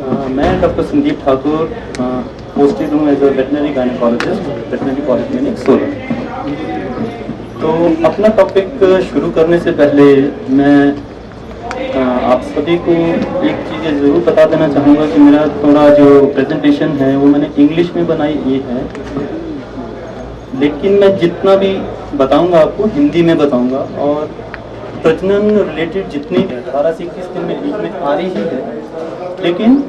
मैं doctor Sandeep Thakur posted हूँ as a veterinary gynaecologist, veterinary polyclinic Solan. तो अपना टॉपिक शुरू करने से पहले मैं आप सभी को एक चीज़ ज़रूर बता देना चाहूँगा कि मेरा थोड़ा जो प्रेजेंटेशन है वो मैंने इंग्लिश में बनाई ये है, लेकिन मैं जितना भी बताऊँगा आपको हिंदी में बताऊँगा। और प्रजनन रिलेटेड जितनी 18 से 21 दिन में बीच में आ रही है, लेकिन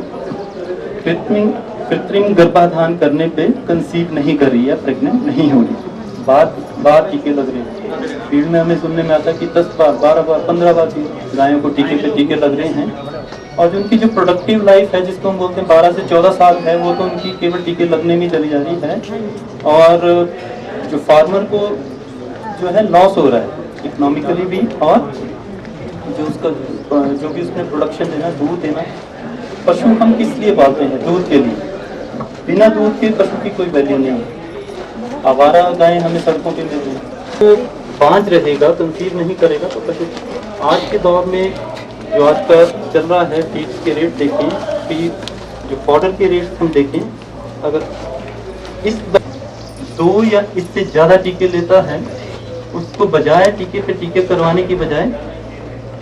कृत्रिम गर्भाधान करने पे कंसीव नहीं कर रही है, प्रेग्नेंट नहीं हो रही। बार टीके लग रहे हैं फील्ड में, हमें सुनने में आता है कि 10 बार 12 बार 15 बार गायों को टीके पे टीके लग रहे हैं। और जो उनकी जो प्रोडक्टिव लाइफ है, जिसको हम बोलते हैं 12 से 14 साल है, वो तो उनकी केवल टीके लगने में चली जा रही है। और जो फार्मर को जो है लॉस हो रहा है इकोनॉमिकली भी, और जो उसका जो भी उसमें प्रोडक्शन देना, दूध देना। पशु हम किस लिए पालते हैं? दूध के लिए। बिना दूध के पशु की कोई वैल्यू नहीं है। आवारा गायें हमें सड़कों पे मिल रही हैं, तो बांझ रहेगा, कंसीव नहीं करेगा तो पशु। आज के दौर में जो आज का चल रहा है, फीड्स के रेट देखें, फीड जो पाउडर के रेट हम देखें, अगर इस 2 या इससे ज़्यादा टीके लेता है, उसको बजाय टीके पे टीके करवाने की बजाय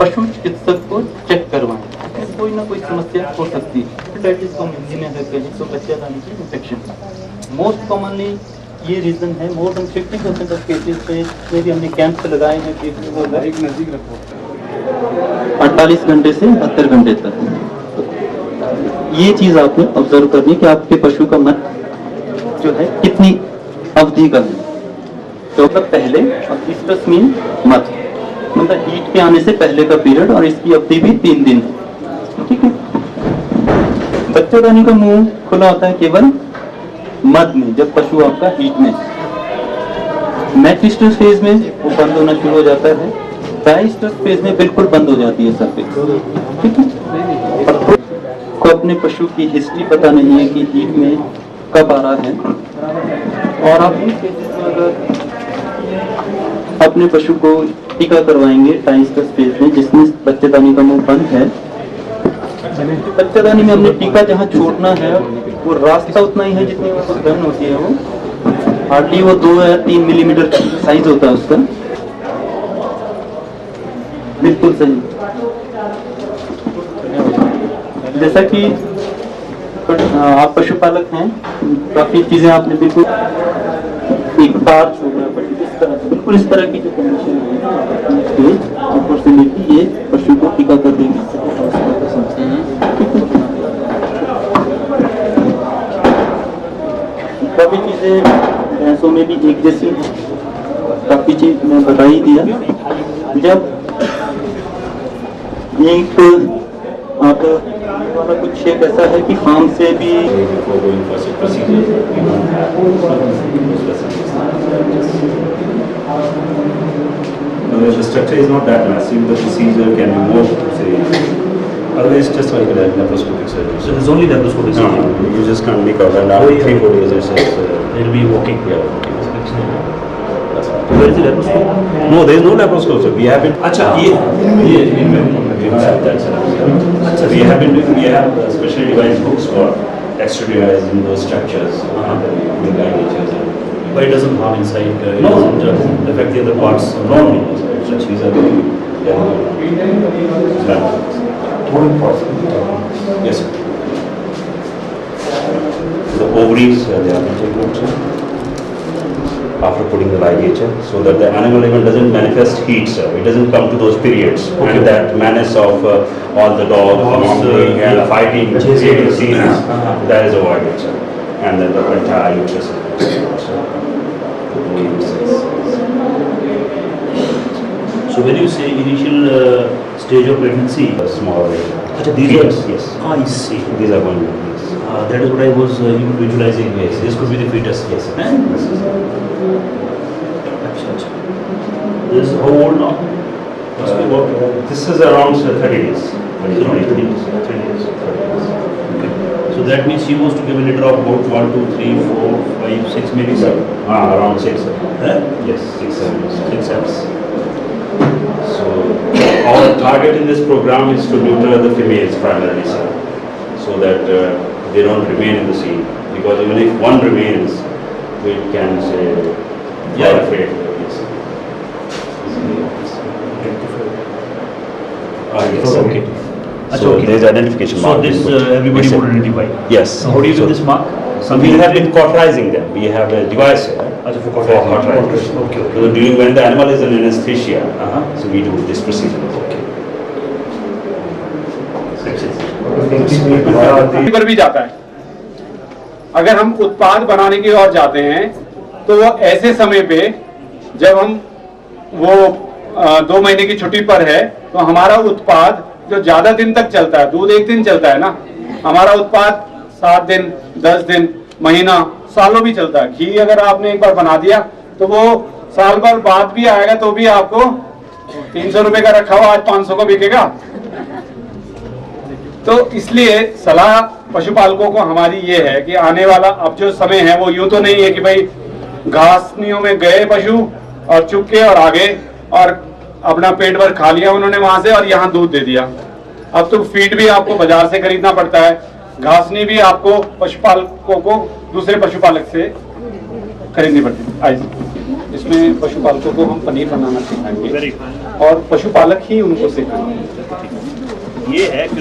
पशु चिकित्सक को चेक करवाएं, कोई ना कोई समस्या हो सकती है। हेपेटाइटिस को हिंदी में है कहीं तो बच्चेदानी की इन्फेक्शन मोस्ट कॉमनली ये रीज़न है। मोर देन 50% ऑफ केसेस पे भी हमने कैंप पे लगाए हैं कि वो नज़दीक रखो 48 घंटे से 72 घंटे तक। ये चीज़ आपने ऑब्जर्व करनी कि आपके पशु का मत जो है कितनी अवधि का है। तो पहले और इस्टस मीन मत, मतलब हीट के आने से पहले का पीरियड, और इसकी अवधि भी 3 दिन है। ठीक है। बच्चेदानी का मुंह खुला होता है केवल मध में, जब पशु आपका हीट में। मैटिस्टस फेज में वो बंद होना शुरू हो जाता है। डाइस्टस फेज में बिल्कुल बंद हो जाती है सर्फेस। ठीक है। को अपने पशु की हिस्ट्री पता नहीं है कि हीट में कब आ रहा है, और आप इन केसेस में अगर अपने पशु को टीका करवाएंगे डाइस्टस फेज में, जिसमें बच्चेदानी का मुंह बंद है, बच्चेदानी में हमने टीका जहाँ छोड़ना है वो रास्ता उतना ही है जितनी वो गन होती है, वो हार्डली वो 2 या 3 मिलीमीटर साइज होता है उसका। बिल्कुल सही। जैसा कि आप पशुपालक हैं, काफी चीजें आपने बिल्कुल एक बार छोड़ना पड़ेगी। इस तरह बिल्कुल इस तरह की जो कंडीशन है, ऊपर से लेके ये पशु को टीका कर देंगे। काफी चीजें भैंसों में भी एक जैसी, काफी चीज मैं बता ही दिया। जब एक आप वाला कुछ शेप ऐसा है कि फार्म से भी the structure is not that massive, the procedure can be more, say, otherwise it's just like a laparoscopic surgery. So there's only laparoscopic surgery? No, you just can't make out, and after 3-4 days it's just... They'll be walking. Yeah. Where is the laparoscope? No, there is no laparoscope, sir. We have been... Acha, we have been doing, we have specially devised books for extra-devising those structures, with ligatures and... But it doesn't harm inside, it No. doesn't affect the other parts? No, these are very... Yes, sir. The ovaries, they are taken out, sir, after putting the ligature, so that the animal even doesn't manifest heat, sir. It doesn't come to those periods. Okay. And that menace of all the dogs and fighting, chasing scenes, that is avoided, sir. And then the entire uterus is So when you say initial stage of pregnancy, small. Acha, these fetus, are, yes. I see. These are going to be, yes. That is what I was visualizing. Yes. This could be the fetus. Yes. Eh? This is how old now? Must be about... This is around 30 days. 30 days. 30 days. Okay. So that means she was to give a litter of about 1, 2, 3, 4, 5, 6 maybe, sir? Around 6, sir. Eh? Yes, 6, 7. 6 steps. So our target in this program is to neuter the females primarily, sir. so that they don't remain in the sea. Because even if one remains, we can say, Yeah. afraid. Yes. Yes. Okay. So there is identification So mark. this we put. everybody Yes, sir. would identify. Yes. So how do you So get this mark? we have been cauterizing them. We have a device here As for for cauterizing. cauterization. Okay. So during when the animal is in anesthesia, so we do this procedure. पर भी जाता है। अगर हम उत्पाद बनाने की ओर जाते हैं तो वो ऐसे समय पे जब हम वो 2 महीने की छुट्टी पर है तो हमारा उत्पाद जो ज्यादा दिन तक चलता है, दूध एक दिन चलता है ना, हमारा उत्पाद 7 दिन 10 दिन महीना सालों भी चलता है। घी अगर आपने एक बार बना दिया तो वो साल भर बाद भी आएगा तो भी आपको 300 रुपए का रखा हुआ आज 500 का बिकेगा। तो इसलिए सलाह पशुपालकों को हमारी ये है कि आने वाला अब जो समय है वो यूं तो नहीं है कि भाई घासनियों में गए पशु और चुपके और आगे और अपना पेट भर खा लिया उन्होंने वहां से और यहाँ दूध दे दिया। अब तो फीड भी आपको बाजार से खरीदना पड़ता है, घासनी भी आपको पशुपालकों को दूसरे पशुपालक से खरीदनी पड़ती है। आइए इसमें पशुपालकों को हम पनीर बनाना सिखाएंगे और पशुपालक ही उनको सिखाएंगे। ये है कि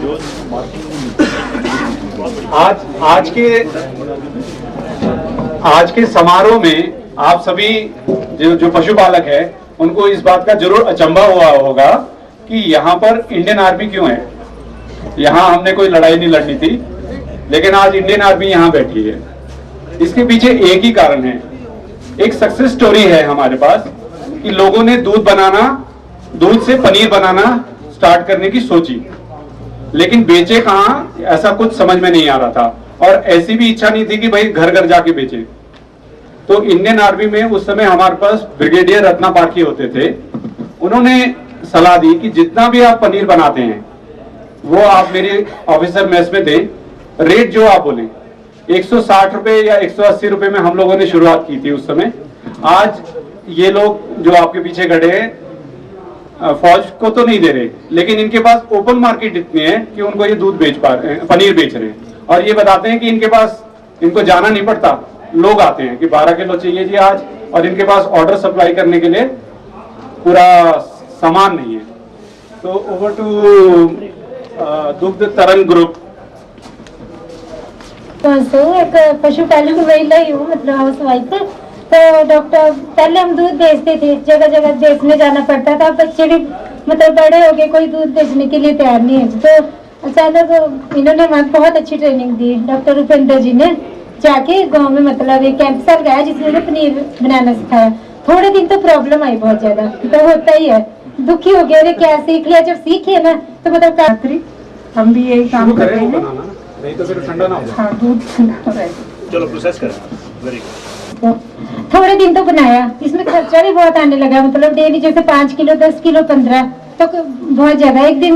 जो आज के समारोह में आप सभी जो पशुपालक है उनको इस बात का जरूर अचंभा हुआ होगा कि यहाँ पर इंडियन आर्मी क्यों है। यहाँ हमने कोई लड़ाई नहीं लड़नी थी, लेकिन आज इंडियन आर्मी यहाँ बैठी है। इसके पीछे एक ही कारण है, एक सक्सेस स्टोरी है हमारे पास कि लोगों ने दूध से पनीर बनाना स्टार्ट करने की सोची, लेकिन बेचे कहाँ ऐसा कुछ समझ में नहीं आ रहा था और ऐसी भी इच्छा नहीं थी कि भाई घर घर जाके बेचे। तो इंडियन आर्मी में उस समय हमारे पास ब्रिगेडियर रत्ना पारखी होते थे, उन्होंने सलाह दी कि जितना भी आप पनीर बनाते हैं वो आप मेरे ऑफिसर मेस में दें, रेट जो आप बोले 160 रुपए या 180 रुपए में हम लोगों ने शुरुआत की थी उस समय। आज ये लोग जो आपके पीछे खड़े हैं फौज को तो नहीं दे रहे, लेकिन इनके पास ओपन मार्केट इतनी है कि उनको ये दूध बेच पा रहे हैं, पनीर बेच रहे हैं और ये बताते हैं कि इनके पास इनको जाना नहीं पड़ता, लोग आते हैं कि 12 किलो चाहिए जी आज, और इनके पास ऑर्डर सप्लाई करने के लिए पूरा सामान नहीं है। तो ओवर टू दुग्ध तरंग ग्रुप। एक पशुपालक महिला ही हूँ, मतलब हाउस वाइफ। तो डॉक्टर पहले हम दूध बेचते थे, जगह जगह बेचने जाना पड़ता था। बच्चे भी मतलब बड़े हो गए, कोई दूध बेचने के लिए तैयार नहीं है। तो अचानक इन्होंने हमें बहुत अच्छी ट्रेनिंग दी, डॉक्टर रुपेंद्र जी ने जाके गांव में मतलब एक कैंप सर गया जिसने पनीर बनाना सिखाया। थोड़े दिन तो प्रॉब्लम आई बहुत ज्यादा, तो होता ही है, दुखी हो गया, अरे क्या सीख लिया। जब सीखे ना तो मतलब हम भी यही काम कर रहे हैं। नहीं तो फिर ठंडा ना हो जाए। हाँ, दूध ठंडा हो रहा है। चलो प्रोसेस करें। Very good. थोड़े दिन तो बनाया, इसमें खर्चा भी बहुत आने लगा, मतलब डेली जैसे 5 किलो 10 किलो 15 तो बहुत ज्यादा। एक दिन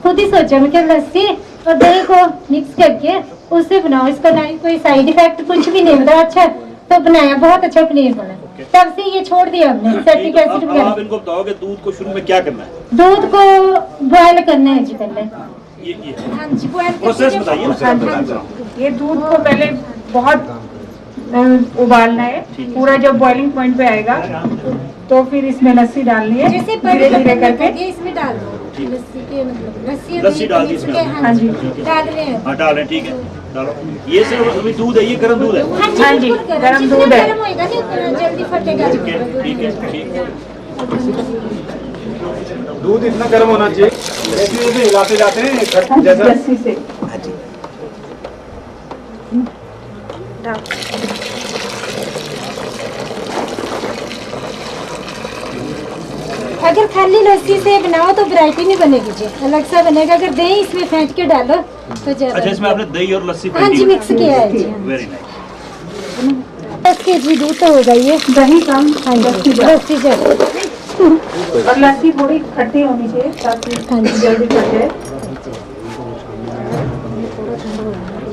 खुद ही सोचा मैं क्या लस्सी और दही को मिक्स करके उससे बनाओ, इसका ना कोई साइड इफेक्ट कुछ भी नहीं होता। अच्छा तो बनाया, बहुत अच्छा पनीर बना। तब से ये छोड़ दिया हमने सैक्टिक एसिड अब आप इनको बताओगे दूध को शुरू में क्या करना है? दूध को बॉयल करना है जी पहले। ये हाँ जी, बॉयल प्रोसेस बताइए ना। हाँ जी, ये दूध को पहले बहुत उबालना है, पूरा जब बॉइलिंग पॉइंट पे आएगा तो फिर इसमें लस्सी डालनी है, जैसे धीरे धीरे करके। इसमें डाल दो लस्सी के, मतलब लस्सी डाल दी इसमें। हाँ जी, डाल रहे हैं। हाँ डाल रहे हैं, ठीक है डालो। ये सिर्फ अभी दूध है, ये गर्म दूध है। हाँ जी, गरम दूध है। गरम होएगा नहीं उतना जल्दी फटेगा। ठीक है ठीक है ठीक है। दूध इतना गर्म होना चाहिए, ऐसे हिलाते जाते हैं जैसा लस्सी से। अगर खाली लस्सी से बनाओ तो वैरायटी नहीं बनेगी जी, अलग सा बनेगा। अगर दही इसमें फेंट के डालो तो ज्यादा। अच्छा, इसमें आपने दही और लस्सी हाँ जी मिक्स किया है जी। Very nice. 10 kg दूध तो होगा ये, दही कम, हाँ जी लस्सी ज्यादा। और लस्सी थोड़ी खट्टी होनी चाहिए ताकि हाँ जी। जल्दी फट जाए।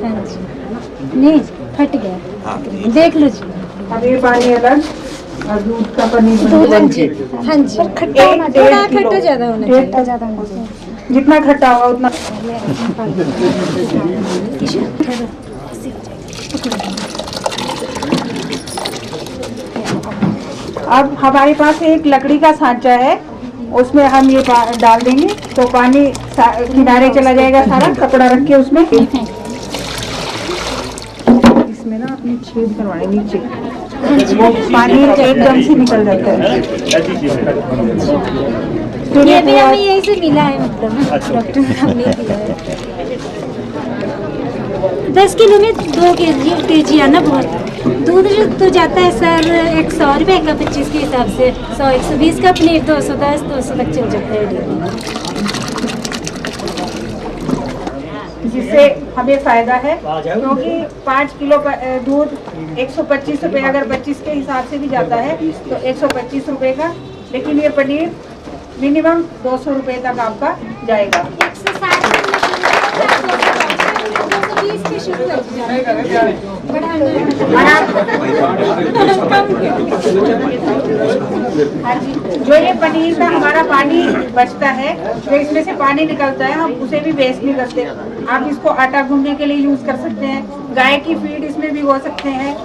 हाँ जी नहीं फट गया, देख लो जी। अब ये पानी अलग और दूध का पनीर दूध बन हाँ जी, हाँ जी खट्टा होना, थोड़ा खट्टा ज्यादा होना चाहिए। जितना खट्टा होगा उतना। अब हमारे पास एक लकड़ी का सांचा है, उसमें हम ये डाल देंगे तो पानी किनारे चला जाएगा सारा। कपड़ा रख के उसमें इसमें ना अपनी छेद करवाने नीचे, पानी एकदम से निकल जाता है। ये भी हमें यही से मिला है, मतलब डॉक्टर ने हमें दिया है। 10 किलो में 2 केजी आना बहुत। दूध जो तो जाता है सर 100 रुपये का 25 के हिसाब से, 100-120 का पनीर 210-200 तक चल जाता है डेली। जिससे हमें फायदा है, क्योंकि 5 किलो दूध 125 रुपये, अगर 25 के हिसाब से भी जाता है तो 125 रुपये का, लेकिन ये पनीर मिनिमम 200 रुपये तक आपका जाएगा। 120 के शुरू जो ये पनीर का हमारा पानी बचता है, जो इसमें से पानी निकलता है, हम उसे भी वेस्ट नहीं करते। आप इसको आटा गूंदने के लिए यूज कर सकते हैं, गाय की फीड इसमें भी हो सकते हैं,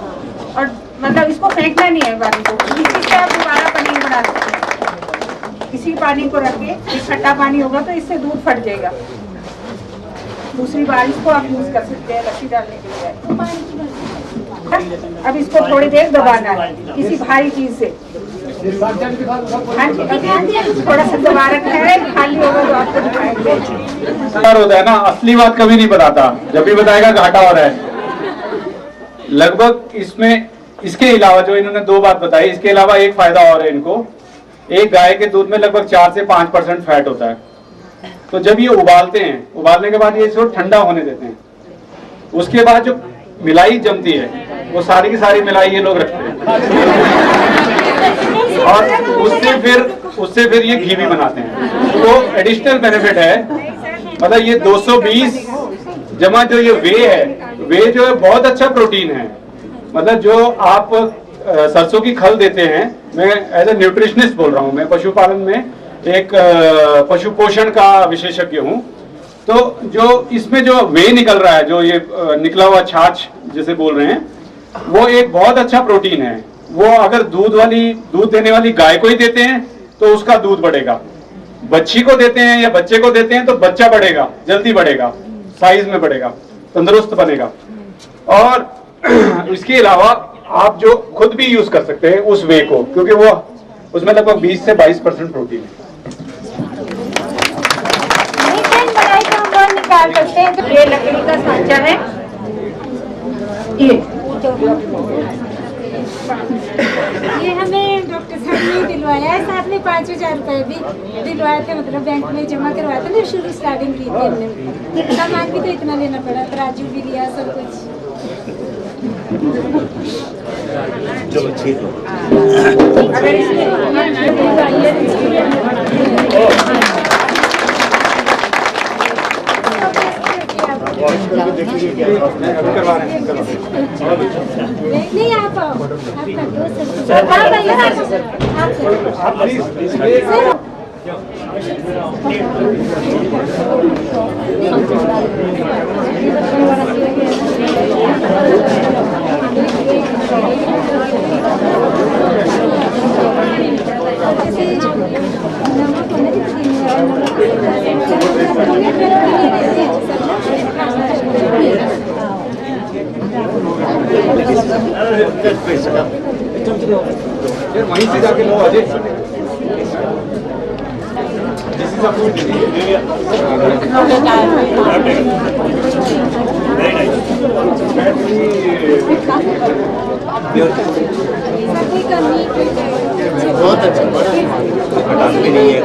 और मतलब इसको फेंकना नहीं है पानी को, इसी से आप दोबारा पनीर बना सकते हैं। इसी पानी को रख के, खट्टा पानी होगा तो इससे दूध फट जाएगा, दूसरी बार इसको आप यूज कर सकते हैं लस्सी डालने के लिए। अब इसको थोड़ी देर दबाना है किसी भारी चीज से। हाँ जी, थोड़ा सा दबा रखा है, खाली होगा तो आपको दिखाएंगे। होता है ना, असली बात कभी नहीं बताता, जब भी बताएगा घाटा हो रहा है। लगभग इसमें इसके अलावा जो इन्होंने 2 बात बताई, इसके अलावा एक फायदा और है इनको। एक गाय के दूध में लगभग 4 से 5% फैट होता है। तो जब ये उबालते हैं, उबालने के बाद ये इसको ठंडा होने देते हैं, उसके बाद जो मिलाई जमती है वो सारी की सारी मिलाई ये लोग रखते हैं, और उससे फिर ये घी भी बनाते हैं। तो एडिशनल बेनिफिट है, मतलब ये 220 जमा जो ये वे है, वे जो है बहुत अच्छा प्रोटीन है। मतलब जो आप सरसों की खल देते हैं, मैं एज ए न्यूट्रिशनिस्ट बोल रहा हूँ, मैं पशुपालन में एक पशु पोषण का विशेषज्ञ हूँ। तो जो इसमें जो वे निकल रहा है, जो ये निकला हुआ छाछ जिसे बोल रहे हैं, वो एक बहुत अच्छा प्रोटीन है। वो अगर दूध देने वाली गाय को ही देते हैं तो उसका दूध बढ़ेगा, बच्ची को देते हैं या बच्चे को देते हैं तो बच्चा बढ़ेगा, जल्दी बढ़ेगा, साइज में बढ़ेगा, तंदुरुस्त बनेगा। और इसके अलावा आप जो खुद भी यूज कर सकते हैं उस वे को, क्योंकि वो उसमें लगभग 20 से 22% प्रोटीन है। निकाल सकते हैं। तो ये लकड़ी का सांचा है, ये हमें डॉक्टर साहब ने दिलवाया है, साथ में 5,000 रुपए भी दिलवाए थे, मतलब बैंक में जमा करवाया था ना, शुरू स्टार्टिंग की थी हमने। सामान भी तो इतना लेना पड़ा, तराजू भी लिया, सब कुछ। चलो ठीक नहीं आप आओ, वहीं से जाके लो अजय। बहुत अच्छा, नहीं है।